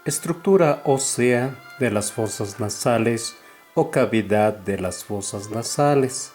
Estructura ósea de las fosas nasales o cavidad de las fosas nasales.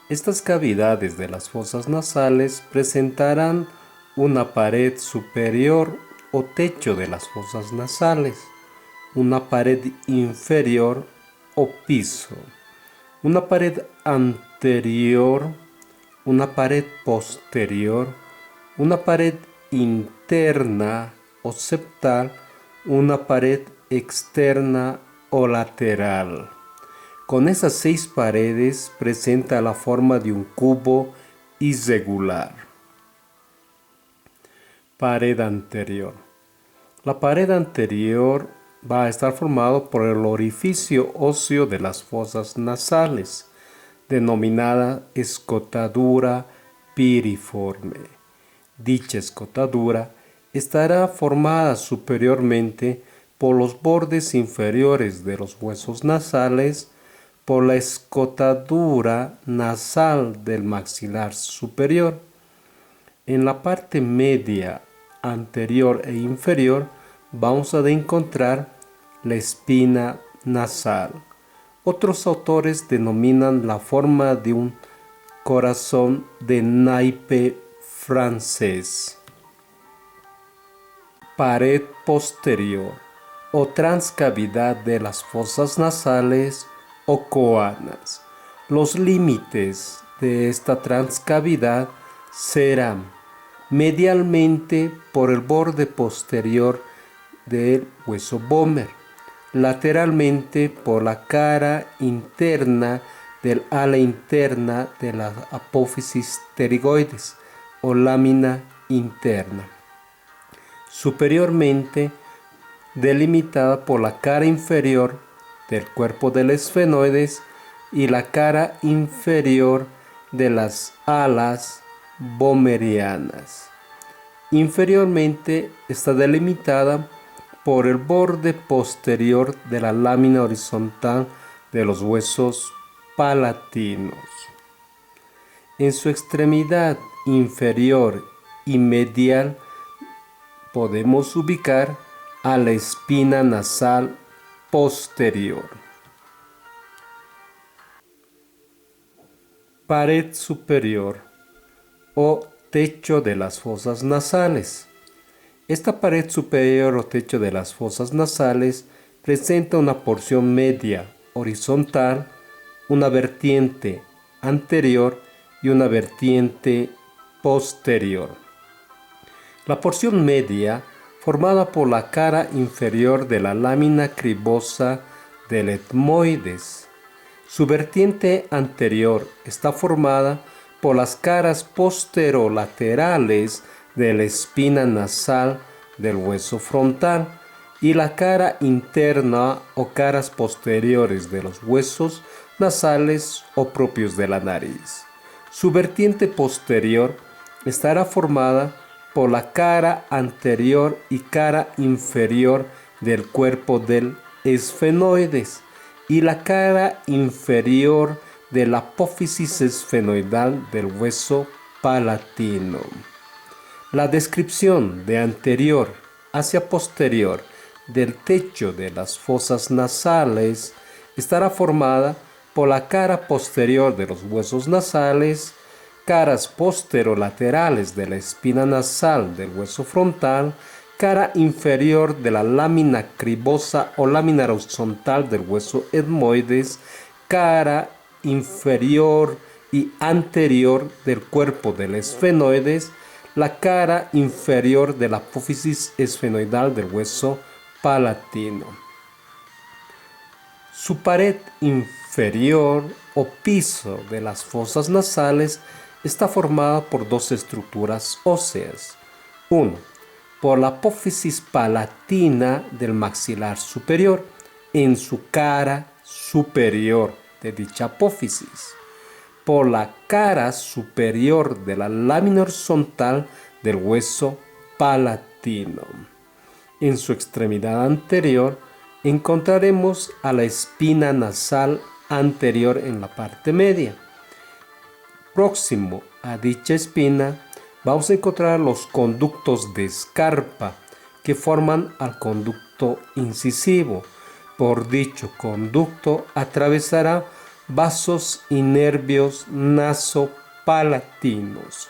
Estas cavidades de las fosas nasales presentarán una pared superior o techo de las fosas nasales, una pared inferior o piso, una pared anterior, una pared posterior, una pared interna o septal, una pared externa o lateral. Con esas 6 paredes presenta la forma de un cubo irregular. Pared anterior. La pared anterior va a estar formado por el orificio óseo de las fosas nasales, denominada escotadura piriforme. Dicha escotadura estará formada superiormente por los bordes inferiores de los huesos nasales, por la escotadura nasal del maxilar superior. En la parte media, anterior e inferior, vamos a encontrar la espina nasal. Otros autores denominan la forma de un corazón de naipe francés. Pared posterior o transcavidad de las fosas nasales o coanas. Los límites de esta transcavidad serán medialmente por el borde posterior del hueso Bomer, lateralmente por la cara interna del ala interna de la apófisis pterigoides o lámina interna, superiormente delimitada por la cara inferior del cuerpo del esfenoides y la cara inferior de las alas bomerianas. Inferiormente está delimitada por el borde posterior de la lámina horizontal de los huesos palatinos. En su extremidad inferior y medial podemos ubicar a la espina nasal posterior. Pared superior o techo de las fosas nasales. Esta pared superior o techo de las fosas nasales presenta una porción media horizontal, una vertiente anterior y una vertiente posterior. La porción media, formada por la cara inferior de la lámina cribosa del etmoides. Su vertiente anterior está formada por las caras posterolaterales de la espina nasal del hueso frontal y la cara interna o caras posteriores de los huesos nasales o propios de la nariz. Su vertiente posterior estará formada por la cara anterior y cara inferior del cuerpo del esfenoides y la cara inferior de la apófisis esfenoidal del hueso palatino. La descripción de anterior hacia posterior del techo de las fosas nasales estará formada por la cara posterior de los huesos nasales, caras posterolaterales de la espina nasal del hueso frontal, cara inferior de la lámina cribosa o lámina horizontal del hueso etmoides, cara inferior y anterior del cuerpo del esfenoides, la cara inferior de la apófisis esfenoidal del hueso palatino. Su pared inferior o piso de las fosas nasales está formada por 2 estructuras óseas. 1. Por la apófisis palatina del maxilar superior en su cara superior de dicha apófisis. Por la cara superior de la lámina horizontal del hueso palatino. En su extremidad anterior encontraremos a la espina nasal anterior en la parte media. Próximo a dicha espina vamos a encontrar los conductos de Scarpa que forman al conducto conducto incisivo. Por dicho conducto atravesará vasos y nervios nasopalatinos.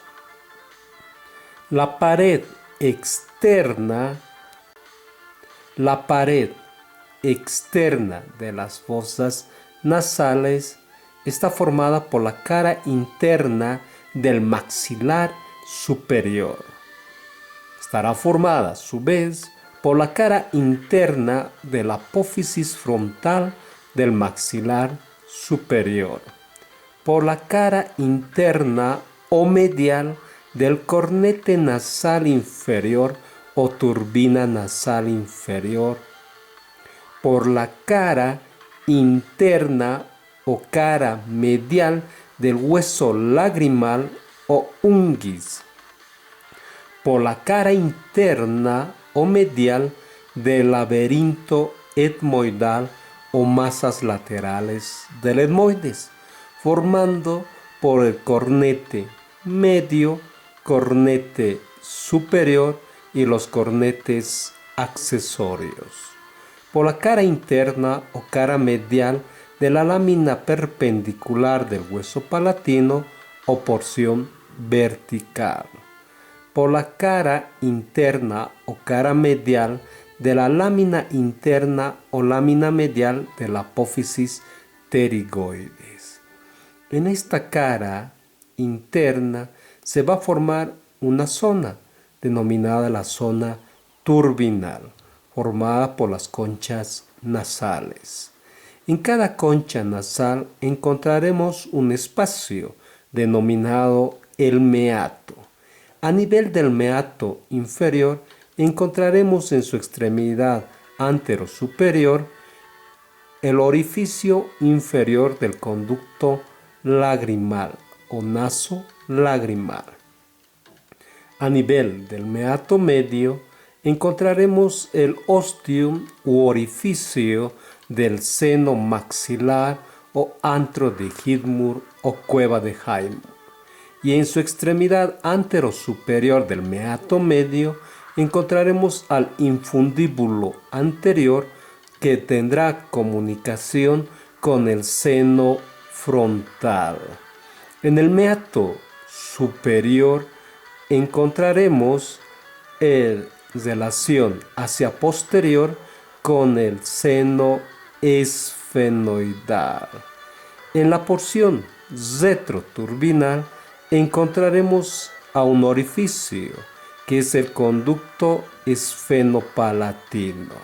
La pared externa de las fosas nasales está formada por la cara interna del maxilar superior. Estará formada a su vez por la cara interna de la apófisis frontal del maxilar superior, por la cara interna o medial del cornete nasal inferior o turbina nasal inferior, por la cara interna o cara medial del hueso lagrimal o unguis, por la cara interna o medial del laberinto etmoidal o masas laterales del etmoides, formando por el cornete medio, cornete superior y los cornetes accesorios, por la cara interna o cara medial de la lámina perpendicular del hueso palatino o porción vertical, por la cara interna o cara medial de la lámina interna o lámina medial de la apófisis pterigoides. En esta cara interna se va a formar una zona denominada la zona turbinal, formada por las conchas nasales. En cada concha nasal encontraremos un espacio denominado el meato. A nivel del meato inferior encontraremos en su extremidad antero-superior el orificio inferior del conducto lagrimal o naso-lagrimal. A nivel del meato medio encontraremos el ostium u orificio del seno maxilar o antro de Hidmur o cueva de Haim. Y en su extremidad antero-superior del meato medio encontraremos al infundíbulo anterior que tendrá comunicación con el seno frontal. En el meato superior encontraremos relación hacia posterior con el seno esfenoidal. En la porción retroturbinal encontraremos a un orificio que es el conducto esfenopalatino.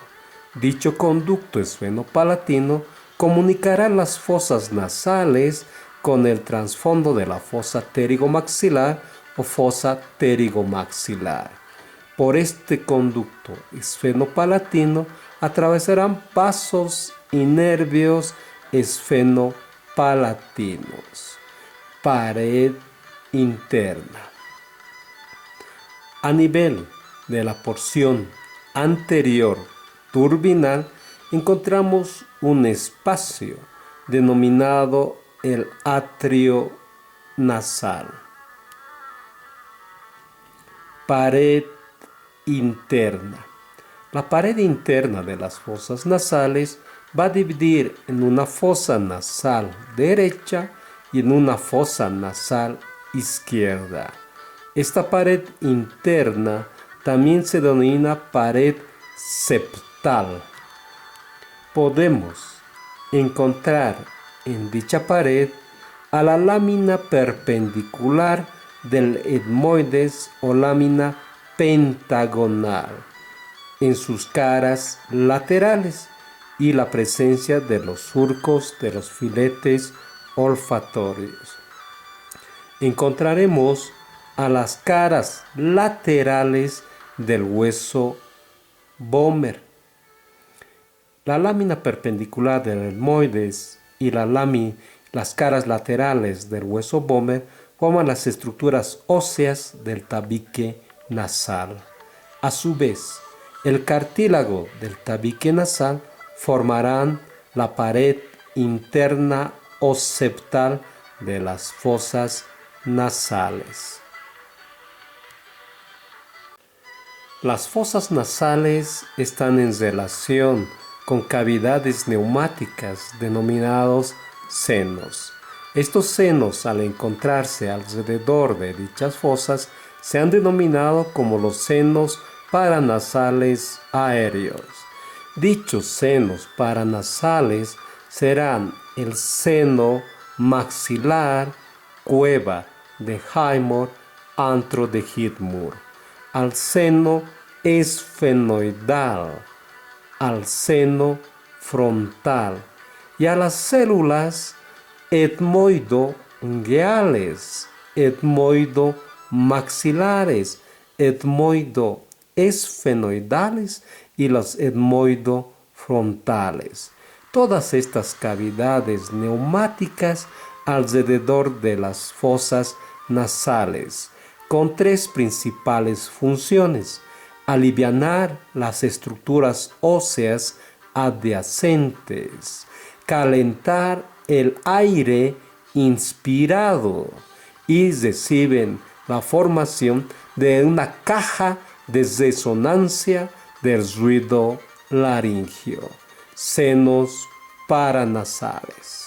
Dicho conducto esfenopalatino comunicará las fosas nasales con el trasfondo de la fosa pterigomaxilar o fosa pterigomaxilar. Por este conducto esfenopalatino atravesarán vasos y nervios esfenopalatinos. Pared interna. A nivel de la porción anterior turbinal encontramos un espacio denominado el atrio nasal. Pared interna. La pared interna de las fosas nasales va a dividir en una fosa nasal derecha y en una fosa nasal izquierda. Esta pared interna también se denomina pared septal. Podemos encontrar en dicha pared a la lámina perpendicular del etmoides o lámina pentagonal en sus caras laterales y la presencia de los surcos de los filetes olfatorios. Encontraremos a las caras laterales del hueso Böhmer. La lámina perpendicular del etmoides y las caras laterales del hueso Böhmer forman las estructuras óseas del tabique nasal. A su vez, el cartílago del tabique nasal formarán la pared interna o septal de las fosas nasales. Las fosas nasales están en relación con cavidades neumáticas denominados senos. Estos senos, al encontrarse alrededor de dichas fosas, se han denominado como los senos paranasales aéreos. Dichos senos paranasales serán el seno maxilar, cueva de Highmore, antro de Whitmore, al seno esfenoidal, al seno frontal y a las células etmoido-ungueales, etmoido-maxilares, etmoido-esfenoidales y las etmoido-frontales. Todas estas cavidades neumáticas alrededor de las fosas nasales, con tres principales funciones: alivianar las estructuras óseas adyacentes, calentar el aire inspirado y reciben la formación de una caja de resonancia del ruido laringio, senos paranasales.